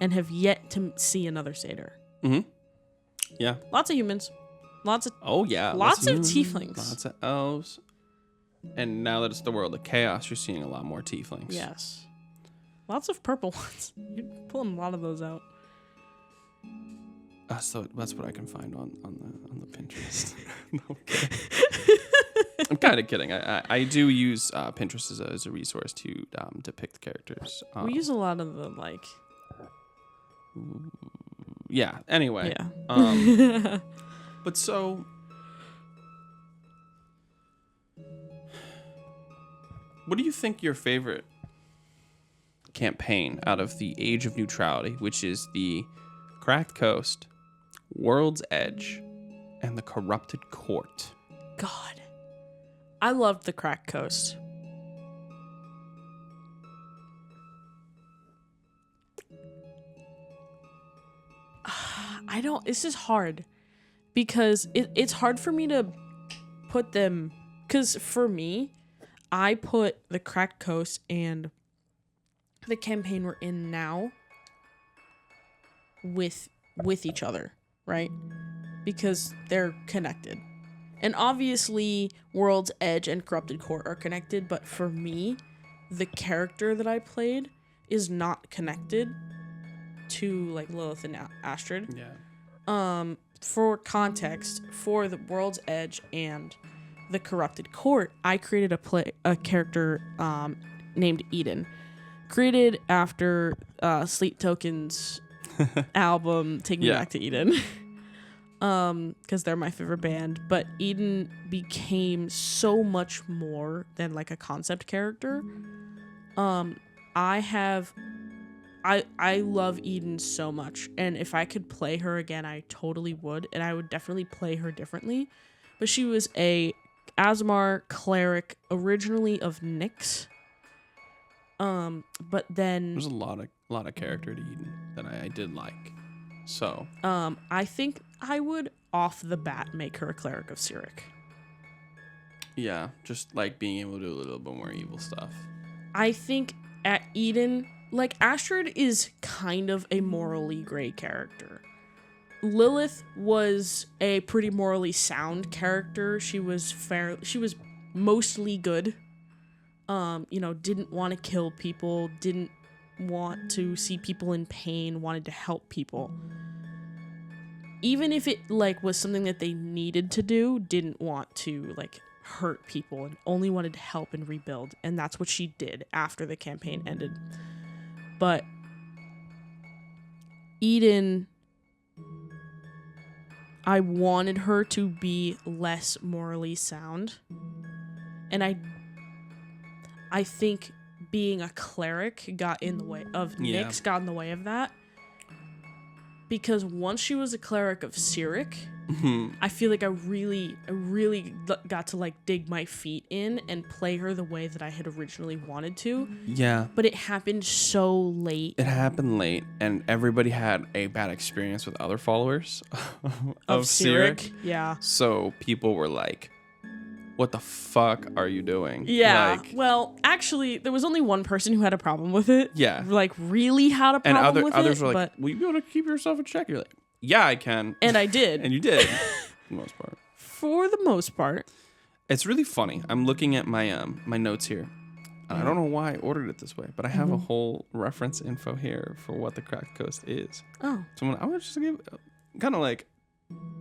and have yet to see another satyr. Mm-hmm. Yeah. Lots of humans. Lots of tieflings. Lots of elves. And now that it's the world of chaos, you're seeing a lot more tieflings. Yes. Lots of purple ones. You're pulling a lot of those out. So that's what I can find on the Pinterest. I'm kind of kidding. I do use Pinterest as a resource to depict characters. We use a lot of the like. Yeah. Anyway. Yeah. But so, what do you think your favorite campaign out of the Age of Neutrality, which is the Cracked Coast, World's Edge, and the Corrupted Court? God, I loved the Cracked Coast. This is hard because it's hard for me to put them, because for me, I put the Cracked Coast and the campaign we're in now with each other, right? Because they're connected. And obviously, World's Edge and Corrupted Court are connected, but for me, the character that I played is not connected to like Lilith and Astrid. Yeah. For context, for the World's Edge and the Corrupted Court, I created a character named Eden, created after Sleep Token's album "Take Me Back to Eden," because they're my favorite band. But Eden became so much more than like a concept character. I love Eden so much, and if I could play her again, I totally would, and I would definitely play her differently. But she was a Asmar cleric, originally of Nyx. But then There's a lot of character to Eden that I did like. So I think I would off the bat make her a cleric of Cyric. yeah, just like being able to do a little bit more evil stuff. I think at Eden, like Astrid is kind of a morally gray character. Lilith was a pretty morally sound character. She was mostly good. Didn't want to kill people, didn't want to see people in pain, wanted to help people. Even if it like was something that they needed to do, didn't want to like hurt people and only wanted to help and rebuild, and that's what she did after the campaign ended. But Eden, I wanted her to be less morally sound, and I think being a cleric got in the way of Nyx, got in the way of that. Because once she was a cleric of Cyric, I feel like I really got to like dig my feet in and play her the way that I had originally wanted to. Yeah. But it happened so late. It happened late, and everybody had a bad experience with other followers of Cyric. Yeah. So people were like, what the fuck are you doing? Yeah. Well, actually, there was only one person who had a problem with it. Yeah. Like, really had a problem with it. And others were like, will you be able to keep yourself in check? You're like, yeah, I can. And I did. And you did. For the most part. For the most part. It's really funny. I'm looking at my my notes here. And I don't know why I ordered it this way, but I have a whole reference info here for what the Cracked Coast is. Oh. So I want to just give kind of like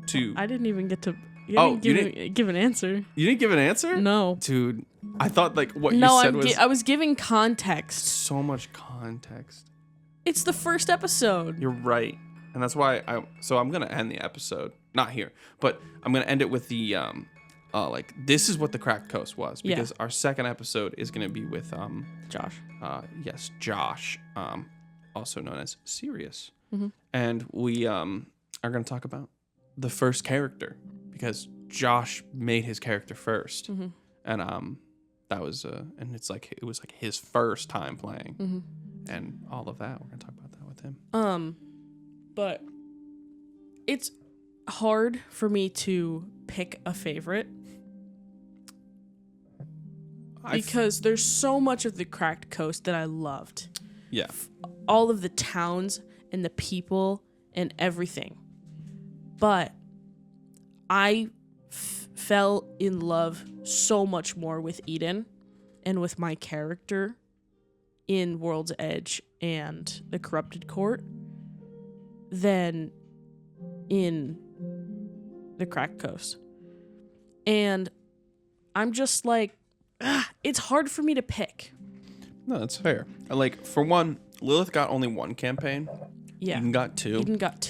to... I didn't even get to... You didn't give an answer. You didn't give an answer? No. Dude, I thought like what you said was... I was giving context. So much context. It's the first episode. You're right. And that's why I'm going to end the episode. Not here, but I'm going to end it with the, this is what the Cracked Coast was. Because our second episode is going to be with, Josh. Yes, Josh, also known as Sirius. Mm-hmm. And we, are going to talk about the first character. Because Josh made his character first. Mm-hmm. And, that was, and it's like, it was like his first time playing. And all of that. We're going to talk about that with him. But it's hard for me to pick a favorite because there's so much of the Cracked Coast that I loved. Yeah. All of the towns and the people and everything. But I fell in love so much more with Eden and with my character in World's Edge and the Corrupted Court than in the Cracked Coast. And I'm just like, it's hard for me to pick. No, that's fair. Like, for one, Lilith got only one campaign. Yeah. Eden got two.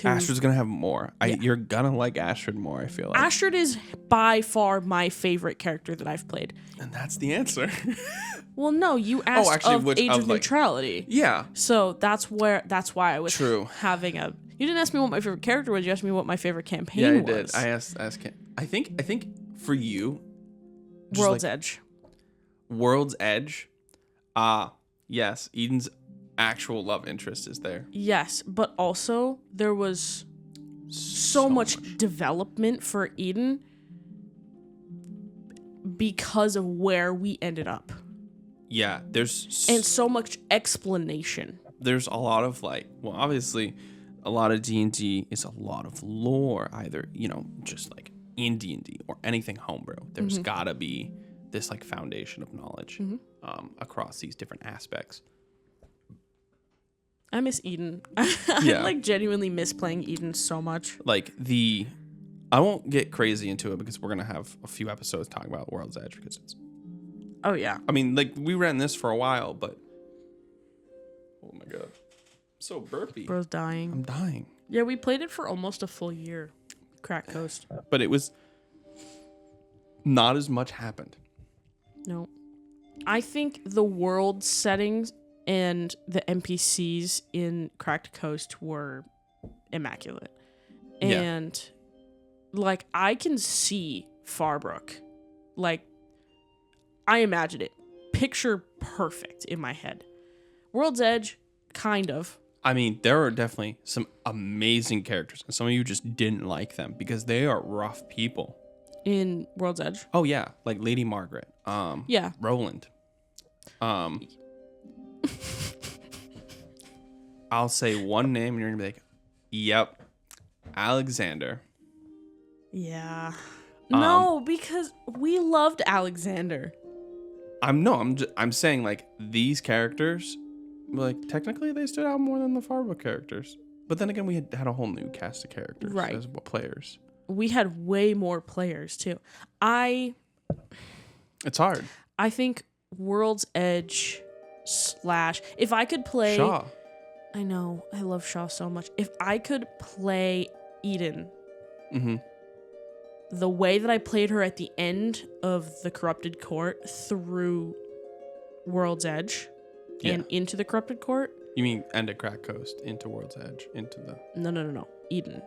Astrid's going to have more. You're going to like Astrid more, I feel like. Astrid is by far my favorite character that I've played. And that's the answer. Well, no, you asked of Age of Neutrality. Yeah. So that's why I was having a... You didn't ask me what my favorite character was. You asked me what my favorite campaign was. Yeah, I did. I asked I think for you... World's Edge. World's Edge? Yes. Eden's actual love interest is there. Yes, but also there was so much development for Eden because of where we ended up. Yeah, and so much explanation. there's a lot of like, well, obviously a lot of D&D is a lot of lore, either, just like in D&D or anything homebrew. There's gotta be this like foundation of knowledge across these different aspects. I miss Eden. Yeah. I like genuinely miss playing Eden so much. Like I won't get crazy into it because we're gonna have a few episodes talking about World's Edge because it's. Oh yeah. I mean, like we ran this for a while, but oh my god, I'm so burpy. Bro's dying. I'm dying. Yeah, we played it for almost a full year. Crack Coast. But it was not as much happened. No. I think the world settings and the NPCs in Cracked Coast were immaculate. And like I can see Farbrook. Like I imagine it. Picture perfect in my head. World's Edge, kind of. I mean, there are definitely some amazing characters, and some of you just didn't like them because they are rough people. In World's Edge? Oh yeah, like Lady Margaret. Yeah. Roland. I'll say one name and you're gonna be like, "Yep, Alexander." Yeah. No, because we loved Alexander. I'm saying like these characters, like technically they stood out more than the Farbo characters. But then again, we had a whole new cast of characters as players. We had way more players too. It's hard. I think World's Edge / if I could play Shaw. I know, I love Shaw so much. If I could play Eden the way that I played her at the end of the Corrupted Court through World's Edge and into the Corrupted Court. You mean end of Crack Coast into World's Edge into the... No. Eden.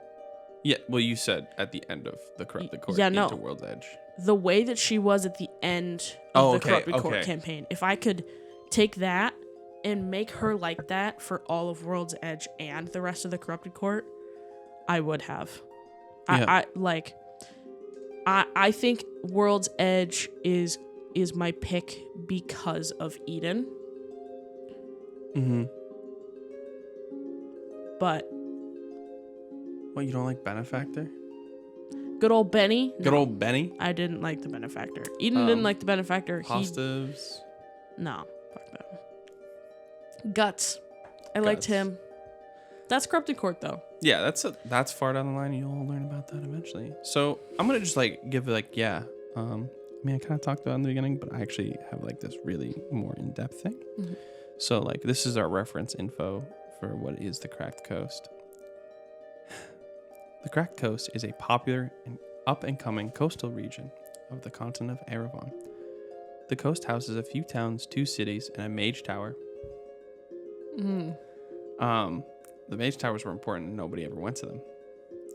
Yeah, well, you said at the end of the Corrupted Court into World's Edge. The way that she was at the end of the Corrupted Court campaign. If I could take that and make her like that for all of World's Edge and the rest of the Corrupted Court, I would have. Yeah. I think World's Edge is my pick because of Eden. But what, you don't like Benefactor? Good old Benny? Good old Benny? I didn't like the Benefactor. Eden didn't like the Benefactor. Hostives? No, fuck that. Guts. I liked him. That's Corrupted Court though. Yeah, that's far down the line. You'll learn about that eventually. So I'm gonna just like give I mean, I kind of talked about it in the beginning, but I actually have like this really more in-depth thing. So like this is our reference info for what is the Cracked Coast. The Cracked Coast is a popular and up-and-coming coastal region of the continent of Erevan. The coast houses a few towns, 2 cities, and a mage tower. The mage towers were important and nobody ever went to them.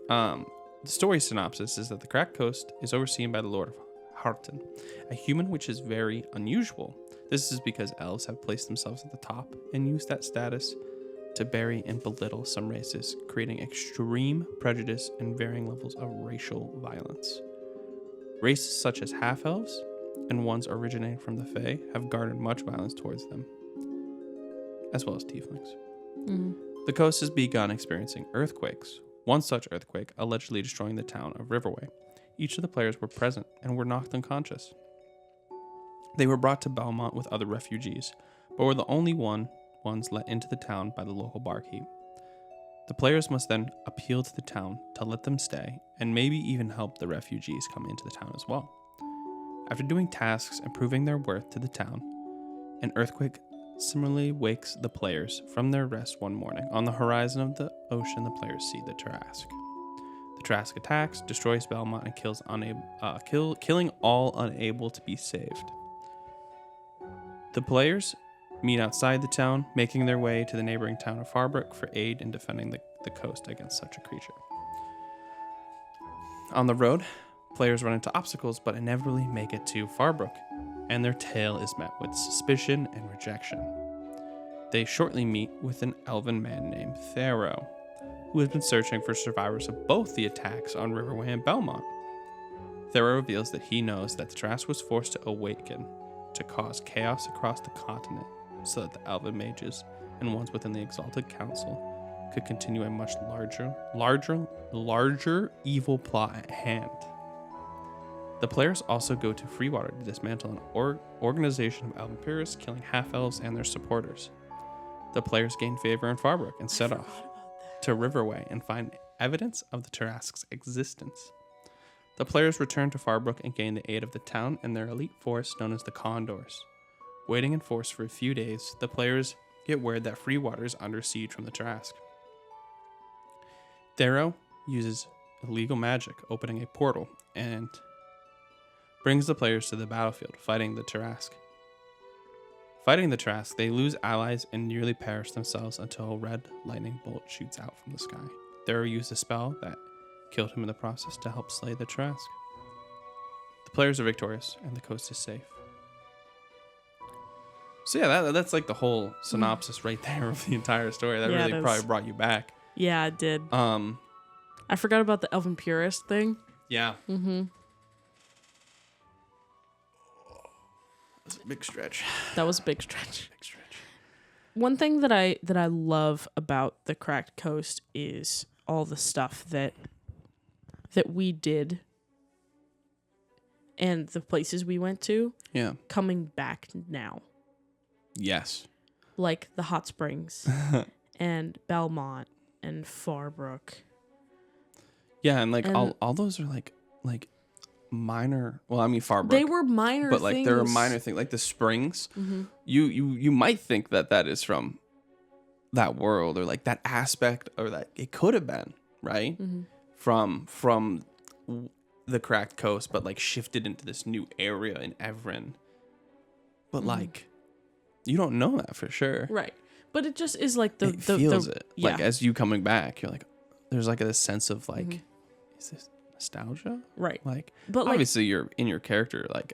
The story synopsis is that the Cracked Coast is overseen by the Lord of Harton, a human which is very unusual. This is because elves have placed themselves at the top and used that status to bury and belittle some races, creating extreme prejudice and varying levels of racial violence. Races such as half-elves and ones originating from the Fae have garnered much violence towards them, as well as tieflings. The coast has begun experiencing earthquakes, one such earthquake allegedly destroying the town of Riverway. Each of the players were present and were knocked unconscious. They were brought to Belmont with other refugees, but were the only ones let into the town by the local barkeep. The players must then appeal to the town to let them stay, and maybe even help the refugees come into the town as well. After doing tasks and proving their worth to the town, an earthquake similarly wakes the players from their rest one morning. On the horizon of the ocean, the players see the Trask. The Trask attacks, destroys Belmont, and killing all unable to be saved. The players meet outside the town, making their way to the neighboring town of Farbrook for aid in defending the coast against such a creature. On the road, players run into obstacles but inevitably make it to Farbrook, and their tale is met with suspicion and rejection. They shortly meet with an elven man named Thero, who has been searching for survivors of both the attacks on Riverway and Belmont. Thero reveals that he knows that the Trask was forced to awaken to cause chaos across the continent so that the elven mages and ones within the Exalted Council could continue a much larger evil plot at hand. The players also go to Freewater to dismantle an organization of elven purists, killing half-elves and their supporters. The players gain favor in Farbrook and set off to Riverway and find evidence of the Tarrasque's existence. The players return to Farbrook and gain the aid of the town and their elite force known as the Condors. Waiting in force for a few days, the players get word that Freewater is under siege from the Tarrasque. Thero uses illegal magic, opening a portal, and brings the players to the battlefield, fighting the Tarrasque. Fighting the Tarrasque, they lose allies and nearly perish themselves until a red lightning bolt shoots out from the sky. Thero used a spell that killed him in the process to help slay the Tarrasque. The players are victorious, and the coast is safe. So yeah, that's like the whole synopsis right there of the entire story. That really probably brought you back. Yeah, it did. I forgot about the Elven Purist thing. Yeah. Mm-hmm. That's a big stretch. That was a big stretch. Big stretch. One thing that I love about the Cracked Coast is all the stuff that we did and the places we went to. Yeah. Coming back now. Yes. Like the Hot Springs and Belmont and Farbrook. Yeah, and all those are like minor. Well, I mean Farbrook. They were minor but like things. they're a minor thing. Like the springs. Mm-hmm. You might think that is from that world or like that aspect or that it could have been, right? Mm-hmm. From the Cracked Coast, but like shifted into this new area in Evren. But like you don't know that for sure. Right. But it just is like it feels it. Yeah. Like as you coming back, you're like there's like a sense of like is this nostalgia? Right. Like but obviously you're in your character like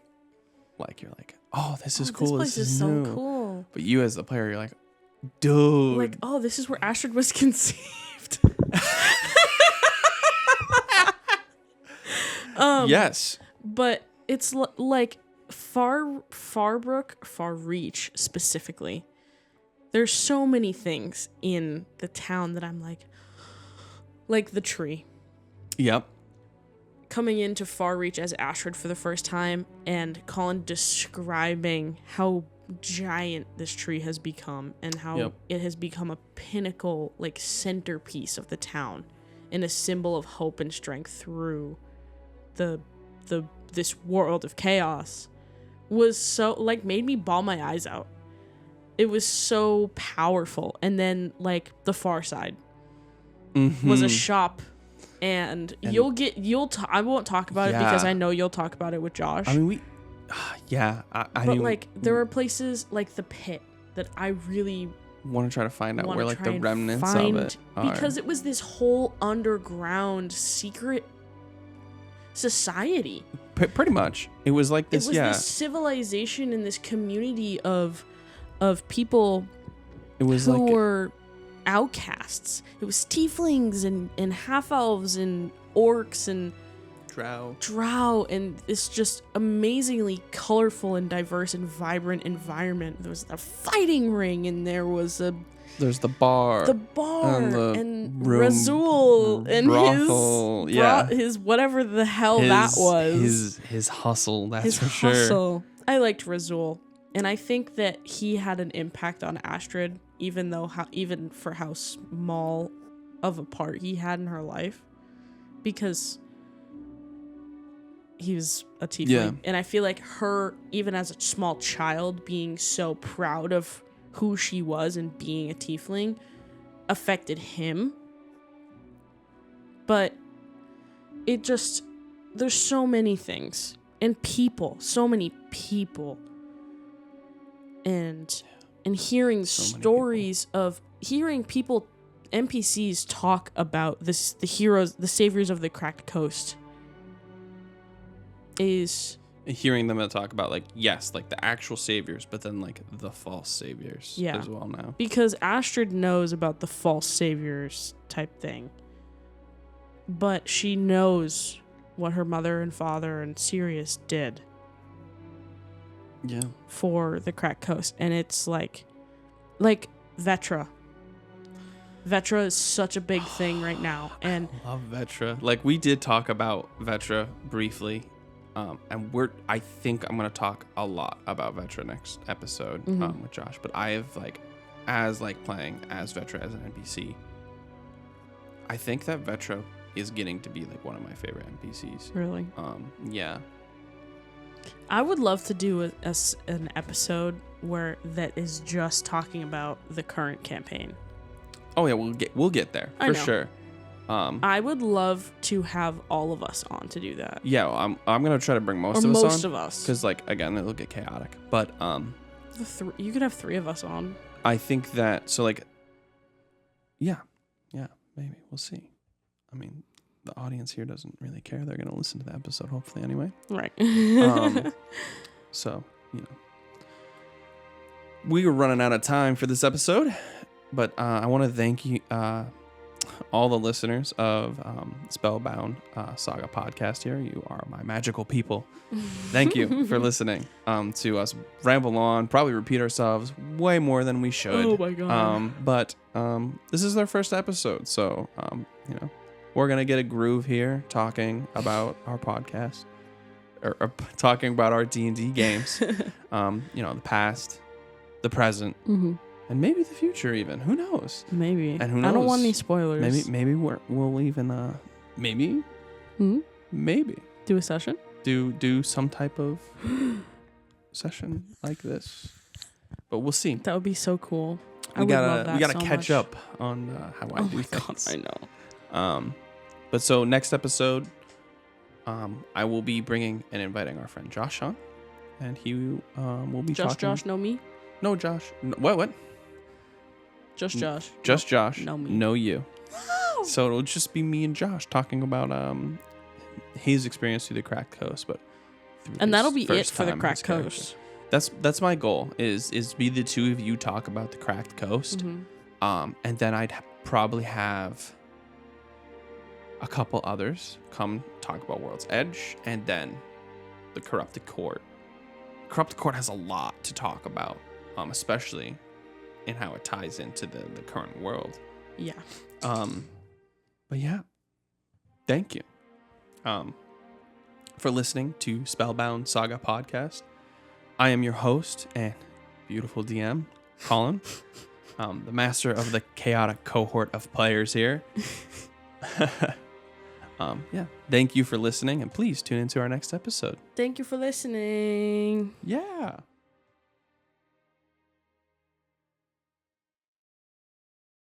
you're like, oh, this is cool. This place is new. so cool. But you as the player, you're like, dude. Like, oh, this is where Astrid was conceived. Yes. But it's like Farbrook, Farreach specifically. There's so many things in the town that I'm like the tree. Yep. Coming into Farreach as Astrid for the first time and Colin describing how giant this tree has become and how it has become a pinnacle, like centerpiece of the town and a symbol of hope and strength through this world of chaos was so like made me bawl my eyes out. It was so powerful. And then like the far side was a shop. And I won't talk about it because I know you'll talk about it with Josh. I mean, I mean, like there are places like the pit that I really want to try to find out where like the remnants of it are. Because it was this whole underground secret society. Pretty much. It was like this, this civilization and this community of people who were outcasts. It was tieflings and half-elves and orcs and drow, and it's just amazingly colorful and diverse and vibrant environment. There was a fighting ring, and there's the bar and Razul and brothel, his whatever the hell that was. His hustle, that's his for hustle. sure. I liked Razul, and I think that he had an impact on Astrid, even for how small of a part he had in her life, because he was a tiefling, and I feel like her, even as a small child, being so proud of who she was and being a tiefling affected him. But it just, there's so many things and so many people, and hearing stories of hearing people, NPCs talk about this, the heroes, the saviors of the Cracked Coast, is hearing them talk about like the actual saviors, but then like the false saviors as well now. Because Astrid knows about the false saviors type thing, but she knows what her mother and father and Sirius did. Yeah. for the Crack Coast, and it's like Vetra. Vetra is such a big thing right now, and I love Vetra. Like, we did talk about Vetra briefly, and I think I'm gonna talk a lot about Vetra next episode with Josh. But I have playing as Vetra as an NPC. I think that Vetra is getting to be like one of my favorite NPCs. really, Yeah. I would love to do an episode that is just talking about the current campaign. Oh yeah, we'll get there for sure. I would love to have all of us on to do that. Yeah, well, I'm gonna try to bring most of us because again it'll get chaotic. But you could have 3 of us on. I think that yeah, maybe we'll see. I mean, the audience here doesn't really care. They're gonna listen to the episode hopefully anyway. Right. So we were running out of time for this episode. But I want to thank you, all the listeners of Spellbound Saga podcast here. You are my magical people. Thank you for listening to us ramble on, probably repeat ourselves way more than we should. Oh my God. But this is our first episode, so we're gonna get a groove here, talking about our podcast or talking about our D&D games. The past, the present. Mm-hmm. And maybe the future even. Who knows? Maybe. And who knows? I don't want any spoilers. Maybe we'll even maybe do a session. Do some type of session like this. But we'll see. That would be so cool. We gotta catch up on how I do things. God, I know. But so next episode, I will be bringing and inviting our friend Josh on, and he will be talking. Josh, know me. No, Josh. No, what? Just Josh. Just Josh. Know me. Know you. So it'll just be me and Josh talking about his experience through the Cracked Coast, but that'll be it for the Cracked Coast. That's my goal is be the two of you talk about the Cracked Coast, and then I'd probably have a couple others come talk about World's Edge, and then the Corrupted Court. Corrupted Court has a lot to talk about, especially in how it ties into the current world. Yeah. But yeah, thank you for listening to Spellbound Saga podcast. I am your host and beautiful DM, Colin, the master of the chaotic cohort of players here. Thank you for listening, and please tune into our next episode. Thank you for listening. Yeah.